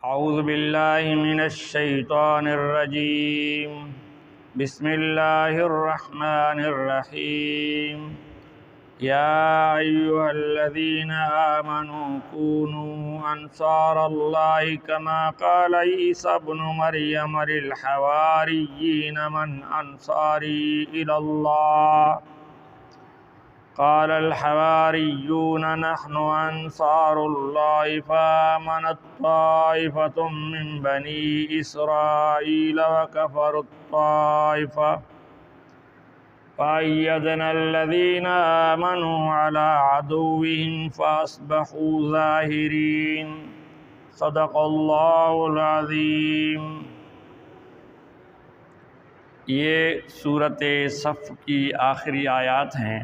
اعوذ باللہ من الشیطان الرجیم بسم اللہ الرحمن الرحیم یا ایہا الذین آمنوا کونوا انصار اللہ کما قال عیسی ابن مریم للحواریین من انصاری الی اللہ قال الحواریون نحن انصار اللہ فآمنت طائفة من بنی اسرائیل وکفروا الطائفة فأيدنا الذین آمنوا على عدوهم فأصبحوا ظاہرین صدق اللہ العظیم۔ یہ سورۃ صف کی آخری آیات ہیں۔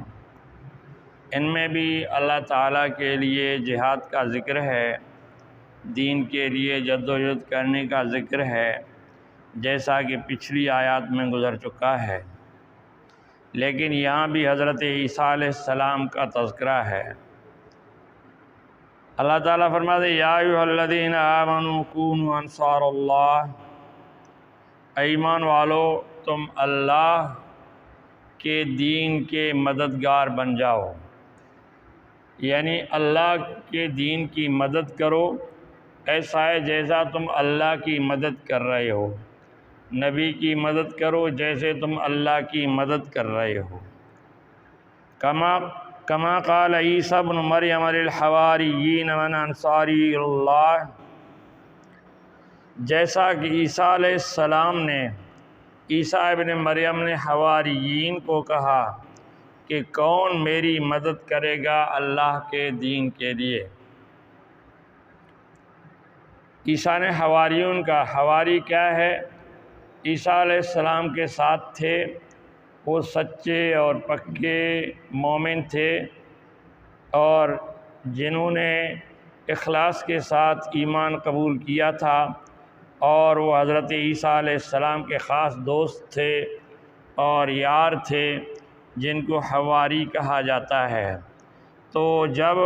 ان میں بھی اللہ تعالیٰ کے لیے جہاد کا ذکر ہے، دین کے لیے جدوجہد کرنے کا ذکر ہے، جیسا کہ پچھلی آیات میں گزر چکا ہے۔ لیکن یہاں بھی حضرت عیسیٰ علیہ السلام کا تذکرہ ہے۔ اللہ تعالیٰ فرماتے ہیں یا ایھا الذین آمنوا کونوا انصار اللہ، ایمان والو تم اللہ کے دین کے مددگار بن جاؤ، یعنی اللہ کے دین کی مدد کرو، ایسا ہے جیسا تم اللہ کی مدد کر رہے ہو، نبی کی مدد کرو جیسے تم اللہ کی مدد کر رہے ہو۔ کما قال عیسی ابن مریم للحواریین من انصاری اللہ، جیسا کہ عیسیٰ علیہ السلام نے، عیسیٰ ابن مریم نے حواریین کو کہا کہ کون میری مدد کرے گا اللہ کے دین کے لیے۔ عیسیٰ نے حواریون کا، حواری کیا ہے؟ عیسیٰ علیہ السلام کے ساتھ تھے، وہ سچے اور پکے مومن تھے، اور جنہوں نے اخلاص کے ساتھ ایمان قبول کیا تھا، اور وہ حضرت عیسیٰ علیہ السلام کے خاص دوست تھے اور یار تھے، جن کو حواری کہا جاتا ہے۔ تو جب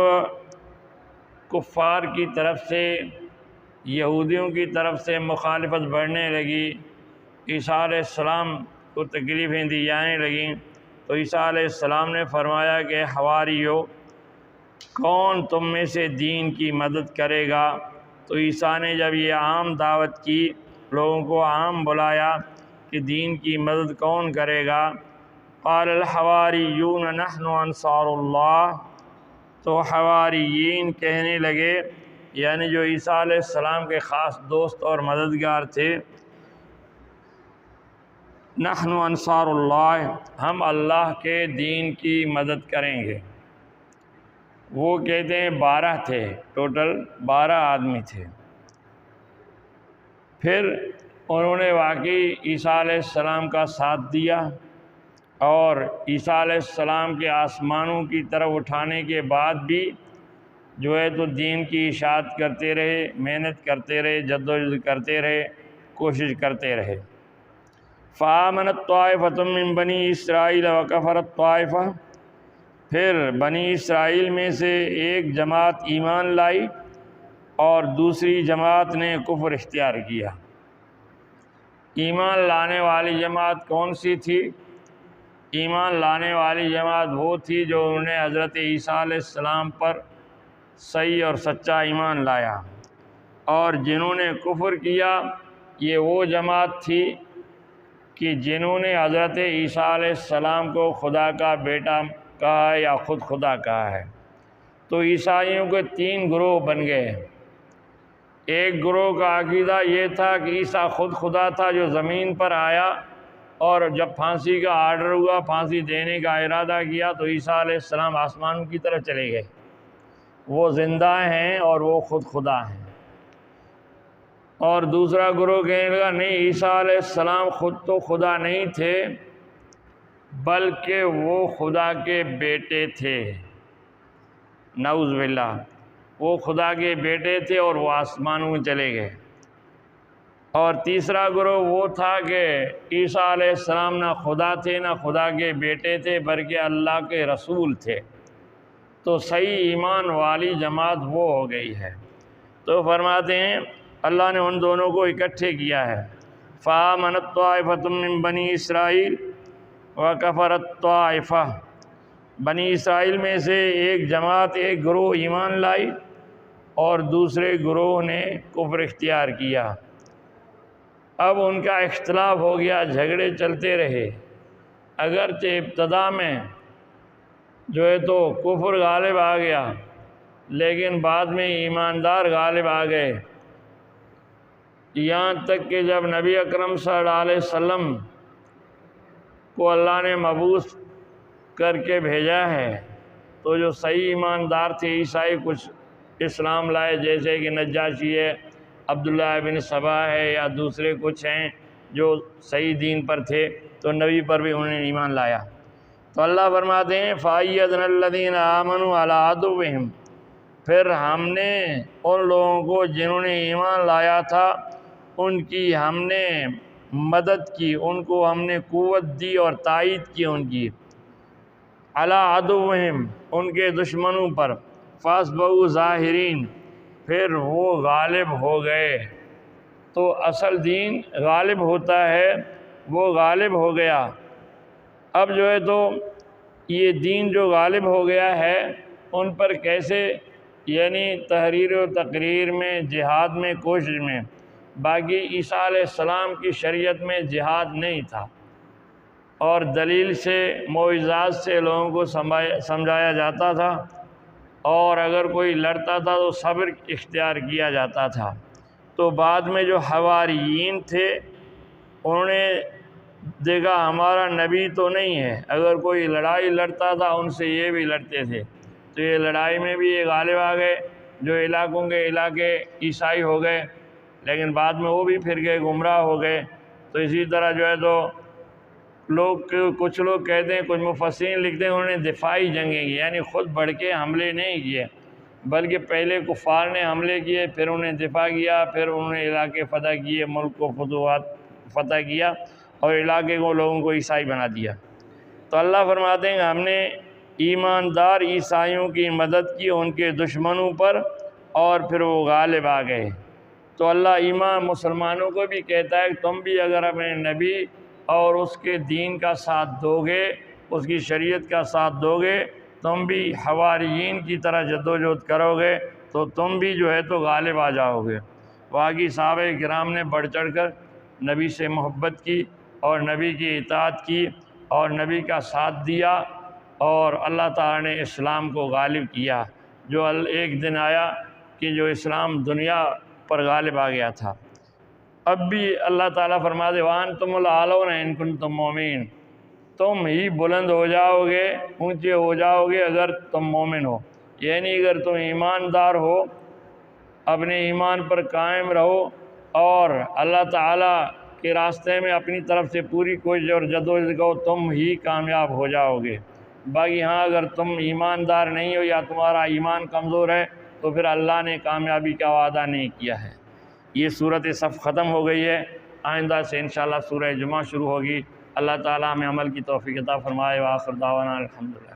کفار کی طرف سے، یہودیوں کی طرف سے مخالفت بڑھنے لگی، عیسیٰ علیہ السلام کو تکلیفیں دی جانے لگیں، تو عیسیٰ علیہ السلام نے فرمایا کہ حواریو، کون تم میں سے دین کی مدد کرے گا؟ تو عیسیٰ نے جب یہ عام دعوت کی، لوگوں کو عام بلایا کہ دین کی مدد کون کرے گا، قال الحواریون نحن انصار اللہ، تو حواریین کہنے لگے، یعنی جو عیسیٰ علیہ السلام کے خاص دوست اور مددگار تھے، نحن انصار اللہ، ہم اللہ کے دین کی مدد کریں گے۔ وہ کہتے ہیں 12 تھے، ٹوٹل 12 آدمی تھے۔ پھر انہوں نے واقعی عیسیٰ علیہ السلام کا ساتھ دیا، اور عیسیٰ علیہ السلام کے آسمانوں کی طرف اٹھانے کے بعد بھی جو ہے تو دین کی اشاعت کرتے رہے، محنت کرتے رہے، جدوجہد کرتے رہے، کوشش کرتے رہے۔ فآمنت طائفة من بنی اسرائیل وکفرت طائفة، پھر بنی اسرائیل میں سے ایک جماعت ایمان لائی اور دوسری جماعت نے کفر اختیار کیا۔ ایمان لانے والی جماعت کون سی تھی؟ ایمان لانے والی جماعت وہ تھی جو انہوں نے حضرت عیسیٰ علیہ السلام پر صحیح اور سچا ایمان لایا، اور جنہوں نے کفر کیا یہ وہ جماعت تھی کہ جنہوں نے حضرت عیسیٰ علیہ السلام کو خدا کا بیٹا کہا ہے یا خود خدا کہا ہے۔ تو عیسائیوں کے 3 گروہ بن گئے۔ ایک گروہ کا عقیدہ یہ تھا کہ عیسیٰ خود خدا تھا جو زمین پر آیا، اور جب پھانسی کا آرڈر ہوا، پھانسی دینے کا ارادہ کیا، تو عیسیٰ علیہ السلام آسمان کی طرف چلے گئے، وہ زندہ ہیں اور وہ خود خدا ہیں۔ اور دوسرا گروہ کہنے لگا نہیں، عیسیٰ علیہ السلام خود تو خدا نہیں تھے، بلکہ وہ خدا کے بیٹے تھے، نعوذ باللہ، وہ خدا کے بیٹے تھے اور وہ آسمانوں میں چلے گئے۔ اور تیسرا گروہ وہ تھا کہ عیسیٰ علیہ السلام نہ خدا تھے نہ خدا کے بیٹے تھے، بلکہ اللہ کے رسول تھے۔ تو صحیح ایمان والی جماعت وہ ہو گئی ہے۔ تو فرماتے ہیں اللہ نے ان دونوں کو اکٹھے کیا ہے۔ فآمنت طائفۃ من بنی اسرائیل وکفرت طائفہ، بنی اسرائیل میں سے ایک جماعت، ایک گروہ ایمان لائی اور دوسرے گروہ نے کفر اختیار کیا۔ اب ان کا اختلاف ہو گیا، جھگڑے چلتے رہے، اگرچہ ابتدا میں جو ہے تو کفر غالب آ گیا، لیکن بعد میں ایماندار غالب آ گئے، یہاں تک کہ جب نبی اکرم صلی اللہ علیہ وسلم کو اللہ نے مبعوث کر کے بھیجا ہے تو جو صحیح ایماندار تھے عیسائی کچھ اسلام لائے، جیسے کہ نجاشی ہے، عبداللہ ابن سبا ہے، یا دوسرے کچھ ہیں جو صحیح دین پر تھے، تو نبی پر بھی انہوں نے ایمان لایا۔ تو اللہ فرماتے ہیں فَأَيَّدْنَا الَّذِينَ آمَنُوا عَلَىٰ عَدُوِّهِمْ، پھر ہم نے ان لوگوں کو جنہوں نے ایمان لایا تھا ان کی ہم نے مدد کی، ان کو ہم نے قوت دی اور تائید کی ان کی، عَلَىٰ عَدُوِّهِمْ، ان کے دشمنوں پر، فَأَصْبَحُوا ظَاہِرِينَ، پھر وہ غالب ہو گئے۔ تو اصل دین غالب ہوتا ہے، وہ غالب ہو گیا۔ اب جو ہے تو یہ دین جو غالب ہو گیا ہے ان پر کیسے، یعنی تحریر و تقریر میں، جہاد میں، کوشش میں۔ باقی عیسیٰ علیہ السلام کی شریعت میں جہاد نہیں تھا، اور دلیل سے، معجزات سے لوگوں کو سمجھایا جاتا تھا، اور اگر کوئی لڑتا تھا تو صبر اختیار کیا جاتا تھا۔ تو بعد میں جو حواریین تھے انہوں نے دیکھا ہمارا نبی تو نہیں ہے، اگر کوئی لڑائی لڑتا تھا ان سے یہ بھی لڑتے تھے، تو یہ لڑائی میں بھی یہ غالب آ گئے، جو علاقوں کے علاقے عیسائی ہو گئے، لیکن بعد میں وہ بھی پھر گئے، گمراہ ہو گئے۔ تو اسی طرح جو ہے تو کچھ لوگ کہتے ہیں، کچھ مفسرین لکھتے ہیں انہوں نے دفاعی جنگیں کی، یعنی خود بڑھ کے حملے نہیں کیے، بلکہ پہلے کفار نے حملے کیے، پھر انہیں دفاع کیا، پھر انہوں نے علاقے فتح کیے، ملک کو فتح کیا اور علاقے کو لوگوں کو عیسائی بنا دیا۔ تو اللہ فرماتے ہیں ہم نے ایماندار عیسائیوں کی مدد کی ان کے دشمنوں پر، اور پھر وہ غالب آ گئے۔ تو اللہ ایمان مسلمانوں کو بھی کہتا ہے کہ تم بھی اگر اپنے نبی اور اس کے دین کا ساتھ دو گے، اس کی شریعت کا ساتھ دو گے، تم بھی حواریین کی طرح جدوجہد کرو گے تو تم بھی جو ہے تو غالب آ جاؤ گے۔ باقی صحابہ کرام نے بڑھ چڑھ کر نبی سے محبت کی اور نبی کی اطاعت کی اور نبی کا ساتھ دیا، اور اللہ تعالیٰ نے اسلام کو غالب کیا۔ جو ایک دن آیا کہ جو اسلام دنیا پر غالب آ گیا تھا۔ اب بھی اللہ تعالیٰ فرماتے وَأَنْتُمُ الْأَعْلَوْنَ إِن كُنتُم مُؤْمِنِينَ، تم ہی بلند ہو جاؤ گے، اونچے ہو جاؤ گے اگر تم مومن ہو، یعنی اگر تم ایماندار ہو، اپنے ایمان پر قائم رہو اور اللہ تعالیٰ کے راستے میں اپنی طرف سے پوری کوشش اور جدوجہد کرو، تم ہی کامیاب ہو جاؤ گے۔ باقی ہاں اگر تم ایماندار نہیں ہو یا تمہارا ایمان کمزور ہے تو پھر اللہ نے کامیابی کا وعدہ نہیں کیا ہے۔ یہ صورت صف ختم ہو گئی ہے، آئندہ سے انشاءاللہ سورہ جمعہ شروع ہوگی۔ اللہ تعالیٰ ہمیں عمل کی توفیق عطا فرمائے۔ وآخر دعوانا الحمدللہ۔